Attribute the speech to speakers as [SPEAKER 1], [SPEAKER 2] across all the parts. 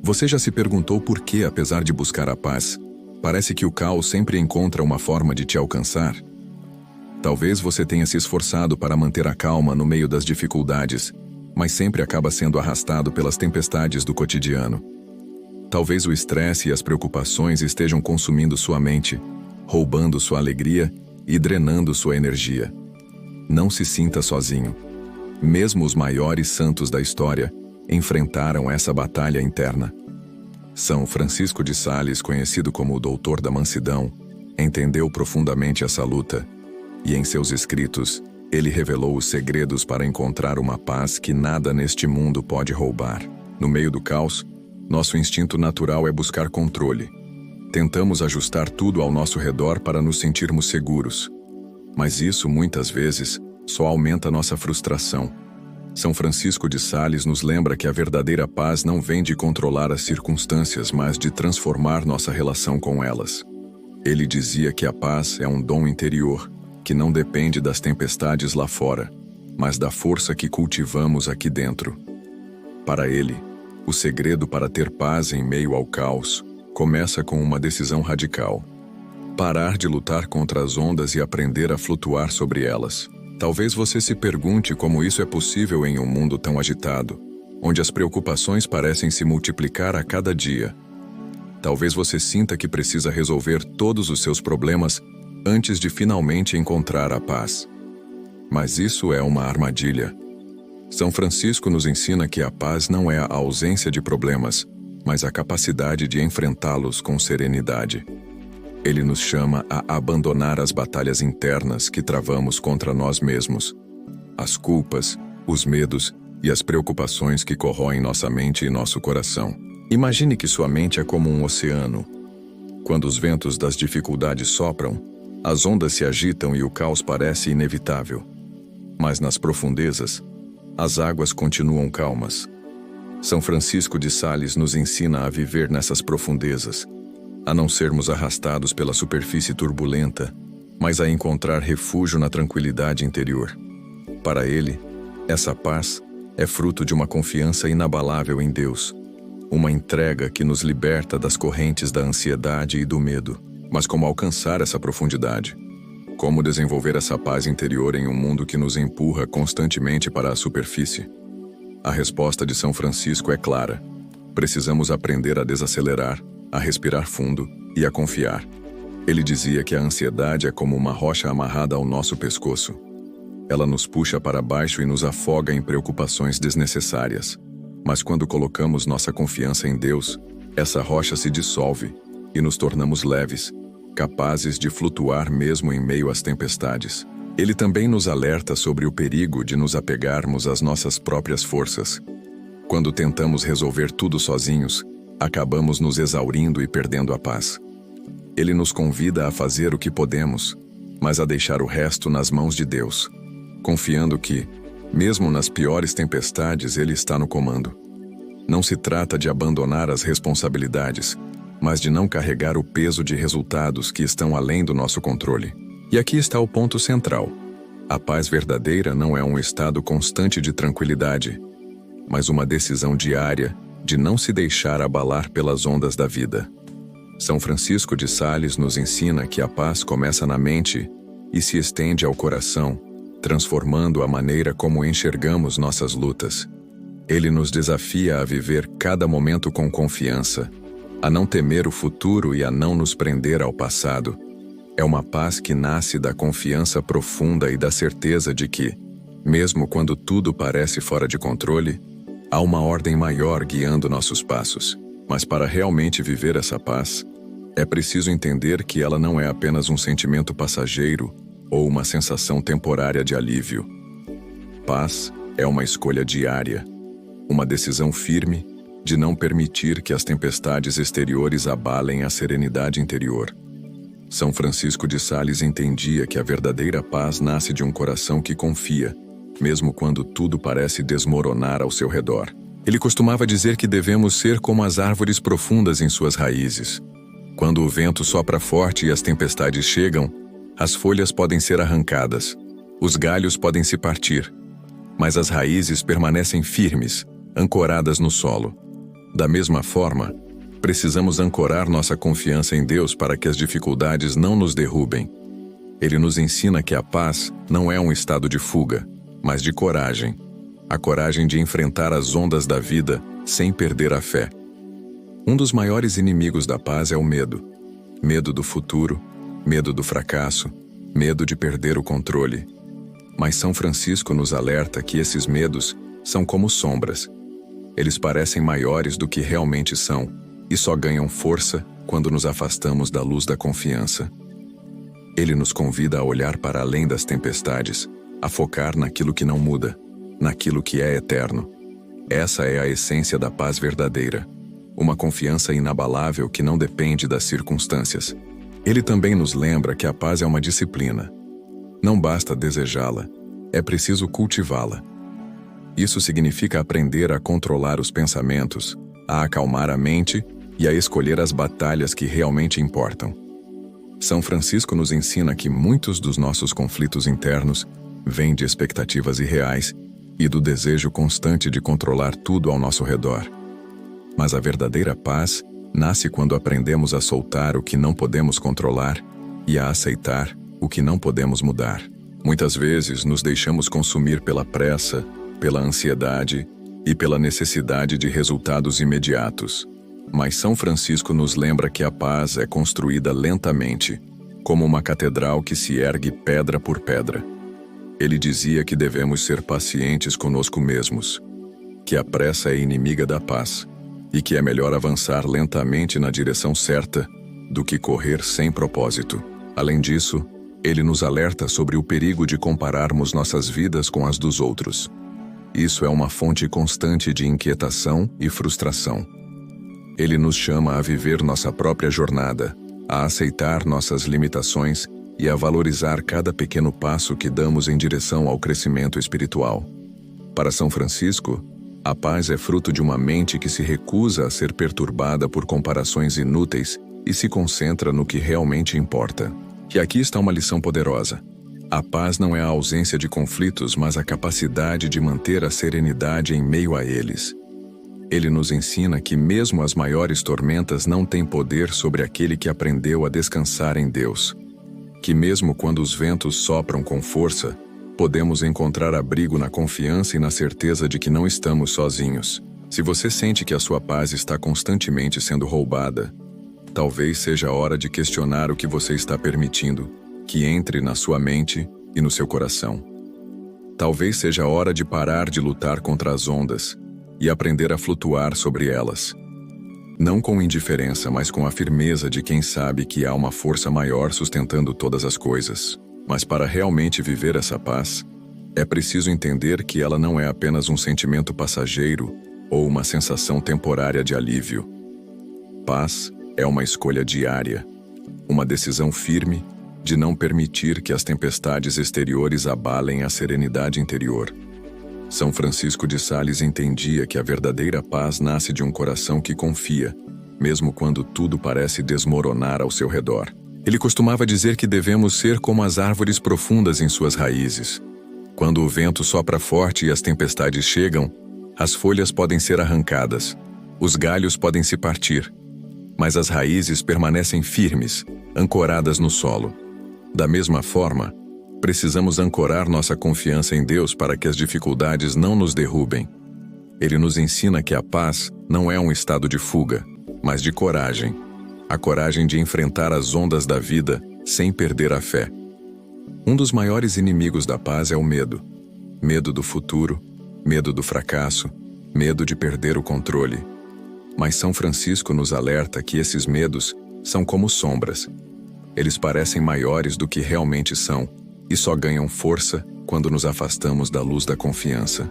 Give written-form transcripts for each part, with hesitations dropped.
[SPEAKER 1] Você já se perguntou por que, apesar de buscar a paz, parece que o caos sempre encontra uma forma de te alcançar? Talvez você tenha se esforçado para manter a calma no meio das dificuldades, mas sempre acaba sendo arrastado pelas tempestades do cotidiano. Talvez o estresse e as preocupações estejam consumindo sua mente, roubando sua alegria e drenando sua energia. Não se sinta sozinho. Mesmo os maiores santos da história enfrentaram essa batalha interna. São Francisco de Sales, conhecido como o Doutor da Mansidão, entendeu profundamente essa luta, e em seus escritos, ele revelou os segredos para encontrar uma paz que nada neste mundo pode roubar. No meio do caos, nosso instinto natural é buscar controle. Tentamos ajustar tudo ao nosso redor para nos sentirmos seguros. Mas isso, muitas vezes, só aumenta nossa frustração. São Francisco de Sales nos lembra que a verdadeira paz não vem de controlar as circunstâncias, mas de transformar nossa relação com elas. Ele dizia que a paz é um dom interior, que não depende das tempestades lá fora, mas da força que cultivamos aqui dentro. Para ele, o segredo para ter paz em meio ao caos começa com uma decisão radical: parar de lutar contra as ondas e aprender a flutuar sobre elas. Talvez você se pergunte como isso é possível em um mundo tão agitado, onde as preocupações parecem se multiplicar a cada dia. Talvez você sinta que precisa resolver todos os seus problemas antes de finalmente encontrar a paz. Mas isso é uma armadilha. São Francisco nos ensina que a paz não é a ausência de problemas, mas a capacidade de enfrentá-los com serenidade. Ele nos chama a abandonar as batalhas internas que travamos contra nós mesmos, as culpas, os medos e as preocupações que corroem nossa mente e nosso coração. Imagine que sua mente é como um oceano. Quando os ventos das dificuldades sopram, as ondas se agitam e o caos parece inevitável. Mas nas profundezas, as águas continuam calmas. São Francisco de Sales nos ensina a viver nessas profundezas, a não sermos arrastados pela superfície turbulenta, mas a encontrar refúgio na tranquilidade interior. Para ele, essa paz é fruto de uma confiança inabalável em Deus, uma entrega que nos liberta das correntes da ansiedade e do medo. Mas como alcançar essa profundidade? Como desenvolver essa paz interior em um mundo que nos empurra constantemente para a superfície? A resposta de São Francisco é clara: precisamos aprender a desacelerar, a respirar fundo e a confiar. Ele dizia que a ansiedade é como uma rocha amarrada ao nosso pescoço. Ela nos puxa para baixo e nos afoga em preocupações desnecessárias. Mas quando colocamos nossa confiança em Deus, essa rocha se dissolve e nos tornamos leves, capazes de flutuar mesmo em meio às tempestades. Ele também nos alerta sobre o perigo de nos apegarmos às nossas próprias forças. Quando tentamos resolver tudo sozinhos, acabamos nos exaurindo e perdendo a paz. Ele nos convida a fazer o que podemos, mas a deixar o resto nas mãos de Deus, confiando que, mesmo nas piores tempestades, Ele está no comando. Não se trata de abandonar as responsabilidades, mas de não carregar o peso de resultados que estão além do nosso controle. E aqui está o ponto central: a paz verdadeira não é um estado constante de tranquilidade, mas uma decisão diária de não se deixar abalar pelas ondas da vida. São Francisco de Sales nos ensina que a paz começa na mente e se estende ao coração, transformando a maneira como enxergamos nossas lutas. Ele nos desafia a viver cada momento com confiança, a não temer o futuro e a não nos prender ao passado. É uma paz que nasce da confiança profunda e da certeza de que, mesmo quando tudo parece fora de controle, há uma ordem maior guiando nossos passos. Mas para realmente viver essa paz, é preciso entender que ela não é apenas um sentimento passageiro ou uma sensação temporária de alívio. Paz é uma escolha diária, uma decisão firme de não permitir que as tempestades exteriores abalem a serenidade interior. São Francisco de Sales entendia que a verdadeira paz nasce de um coração que confia, mesmo quando tudo parece desmoronar ao seu redor. Ele costumava dizer que devemos ser como as árvores profundas em suas raízes. Quando o vento sopra forte e as tempestades chegam, as folhas podem ser arrancadas, os galhos podem se partir, mas as raízes permanecem firmes, ancoradas no solo. Da mesma forma, precisamos ancorar nossa confiança em Deus para que as dificuldades não nos derrubem. Ele nos ensina que a paz não é um estado de fuga, mas de coragem. A coragem de enfrentar as ondas da vida sem perder a fé. Um dos maiores inimigos da paz é o medo. Medo do futuro, medo do fracasso, medo de perder o controle. Mas São Francisco nos alerta que esses medos são como sombras. Eles parecem maiores do que realmente são e só ganham força quando nos afastamos da luz da confiança. Ele nos convida a olhar para além das tempestades, a focar naquilo que não muda, naquilo que é eterno. Essa é a essência da paz verdadeira, uma confiança inabalável que não depende das circunstâncias. Ele também nos lembra que a paz é uma disciplina. Não basta desejá-la, é preciso cultivá-la. Isso significa aprender a controlar os pensamentos, a acalmar a mente e a escolher as batalhas que realmente importam. São Francisco nos ensina que muitos dos nossos conflitos internos vêm de expectativas irreais e do desejo constante de controlar tudo ao nosso redor. Mas a verdadeira paz nasce quando aprendemos a soltar o que não podemos controlar e a aceitar o que não podemos mudar. Muitas vezes nos deixamos consumir pela pressa, pela ansiedade e pela necessidade de resultados imediatos. Mas São Francisco nos lembra que a paz é construída lentamente, como uma catedral que se ergue pedra por pedra. Ele dizia que devemos ser pacientes conosco mesmos, que a pressa é inimiga da paz e que é melhor avançar lentamente na direção certa do que correr sem propósito. Além disso, ele nos alerta sobre o perigo de compararmos nossas vidas com as dos outros. Isso é uma fonte constante de inquietação e frustração. Ele nos chama a viver nossa própria jornada, a aceitar nossas limitações e a valorizar cada pequeno passo que damos em direção ao crescimento espiritual. Para São Francisco, a paz é fruto de uma mente que se recusa a ser perturbada por comparações inúteis e se concentra no que realmente importa. E aqui está uma lição poderosa. A paz não é a ausência de conflitos, mas a capacidade de manter a serenidade em meio a eles. Ele nos ensina que mesmo as maiores tormentas não têm poder sobre aquele que aprendeu a descansar em Deus. Que mesmo quando os ventos sopram com força, podemos encontrar abrigo na confiança e na certeza de que não estamos sozinhos. Se você sente que a sua paz está constantemente sendo roubada, talvez seja a hora de questionar o que você está permitindo que entre na sua mente e no seu coração. Talvez seja a hora de parar de lutar contra as ondas e aprender a flutuar sobre elas. Não com indiferença, mas com a firmeza de quem sabe que há uma força maior sustentando todas as coisas. Mas para realmente viver essa paz, é preciso entender que ela não é apenas um sentimento passageiro ou uma sensação temporária de alívio. Paz é uma escolha diária, uma decisão firme de não permitir que as tempestades exteriores abalem a serenidade interior. São Francisco de Sales entendia que a verdadeira paz nasce de um coração que confia, mesmo quando tudo parece desmoronar ao seu redor. Ele costumava dizer que devemos ser como as árvores profundas em suas raízes. Quando o vento sopra forte e as tempestades chegam, as folhas podem ser arrancadas, os galhos podem se partir, mas as raízes permanecem firmes, ancoradas no solo. Da mesma forma, precisamos ancorar nossa confiança em Deus para que as dificuldades não nos derrubem. Ele nos ensina que a paz não é um estado de fuga, mas de coragem. A coragem de enfrentar as ondas da vida sem perder a fé. Um dos maiores inimigos da paz é o medo. Medo do futuro, medo do fracasso, medo de perder o controle. Mas São Francisco nos alerta que esses medos são como sombras. Eles parecem maiores do que realmente são e só ganham força quando nos afastamos da luz da confiança.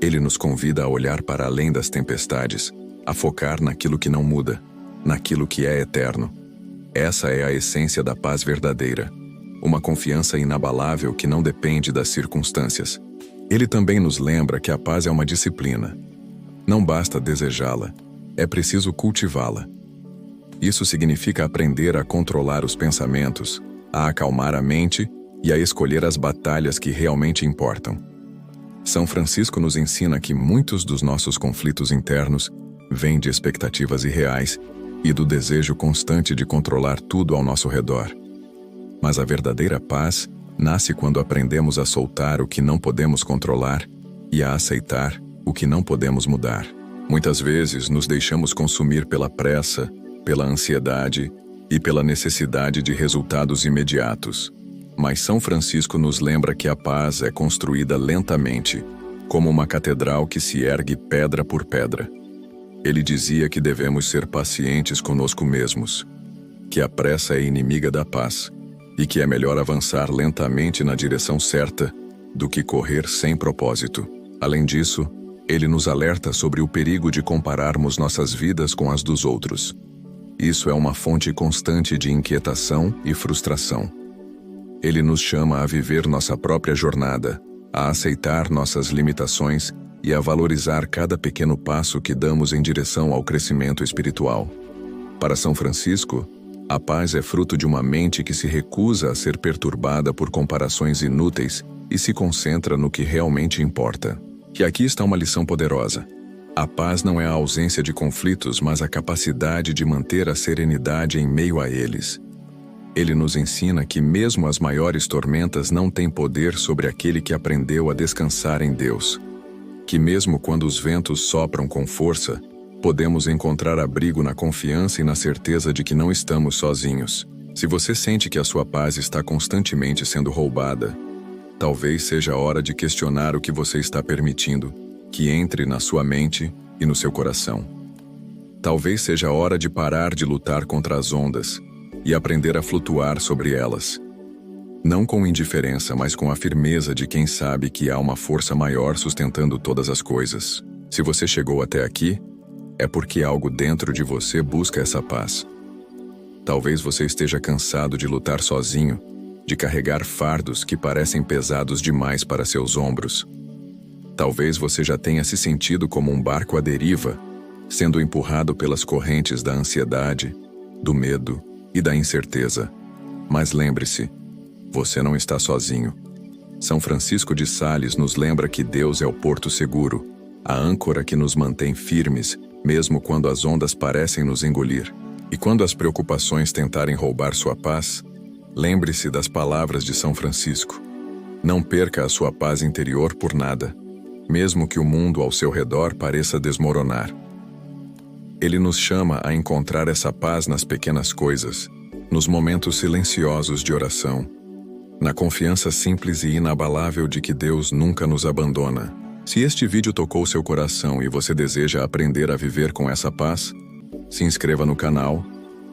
[SPEAKER 1] Ele nos convida a olhar para além das tempestades, a focar naquilo que não muda, naquilo que é eterno. Essa é a essência da paz verdadeira, uma confiança inabalável que não depende das circunstâncias. Ele também nos lembra que a paz é uma disciplina. Não basta desejá-la, é preciso cultivá-la. Isso significa aprender a controlar os pensamentos, a acalmar a mente e a escolher as batalhas que realmente importam. São Francisco nos ensina que muitos dos nossos conflitos internos vem de expectativas irreais e do desejo constante de controlar tudo ao nosso redor. Mas a verdadeira paz nasce quando aprendemos a soltar o que não podemos controlar e a aceitar o que não podemos mudar. Muitas vezes nos deixamos consumir pela pressa, pela ansiedade e pela necessidade de resultados imediatos. Mas São Francisco nos lembra que a paz é construída lentamente, como uma catedral que se ergue pedra por pedra. Ele dizia que devemos ser pacientes conosco mesmos, que a pressa é inimiga da paz e que é melhor avançar lentamente na direção certa do que correr sem propósito. Além disso, ele nos alerta sobre o perigo de compararmos nossas vidas com as dos outros. Isso é uma fonte constante de inquietação e frustração. Ele nos chama a viver nossa própria jornada, a aceitar nossas limitações e a valorizar cada pequeno passo que damos em direção ao crescimento espiritual. Para São Francisco, a paz é fruto de uma mente que se recusa a ser perturbada por comparações inúteis e se concentra no que realmente importa. E aqui está uma lição poderosa. A paz não é a ausência de conflitos, mas a capacidade de manter a serenidade em meio a eles. Ele nos ensina que mesmo as maiores tormentas não têm poder sobre aquele que aprendeu a descansar em Deus. Que mesmo quando os ventos sopram com força, podemos encontrar abrigo na confiança e na certeza de que não estamos sozinhos. Se você sente que a sua paz está constantemente sendo roubada, talvez seja a hora de questionar o que você está permitindo que entre na sua mente e no seu coração. Talvez seja a hora de parar de lutar contra as ondas e aprender a flutuar sobre elas. Não com indiferença, mas com a firmeza de quem sabe que há uma força maior sustentando todas as coisas. Se você chegou até aqui, é porque algo dentro de você busca essa paz. Talvez você esteja cansado de lutar sozinho, de carregar fardos que parecem pesados demais para seus ombros. Talvez você já tenha se sentido como um barco à deriva, sendo empurrado pelas correntes da ansiedade, do medo e da incerteza. Mas lembre-se, você não está sozinho. São Francisco de Sales nos lembra que Deus é o porto seguro, a âncora que nos mantém firmes, mesmo quando as ondas parecem nos engolir. E quando as preocupações tentarem roubar sua paz, lembre-se das palavras de São Francisco. Não perca a sua paz interior por nada, mesmo que o mundo ao seu redor pareça desmoronar. Ele nos chama a encontrar essa paz nas pequenas coisas, nos momentos silenciosos de oração, na confiança simples e inabalável de que Deus nunca nos abandona. Se este vídeo tocou seu coração e você deseja aprender a viver com essa paz, se inscreva no canal,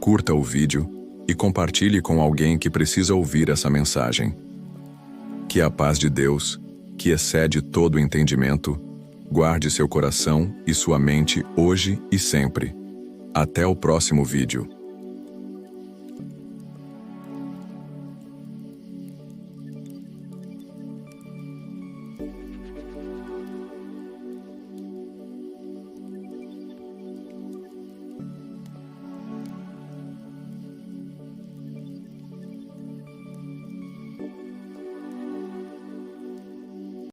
[SPEAKER 1] curta o vídeo e compartilhe com alguém que precisa ouvir essa mensagem. Que a paz de Deus, que excede todo entendimento, guarde seu coração e sua mente hoje e sempre. Até o próximo vídeo.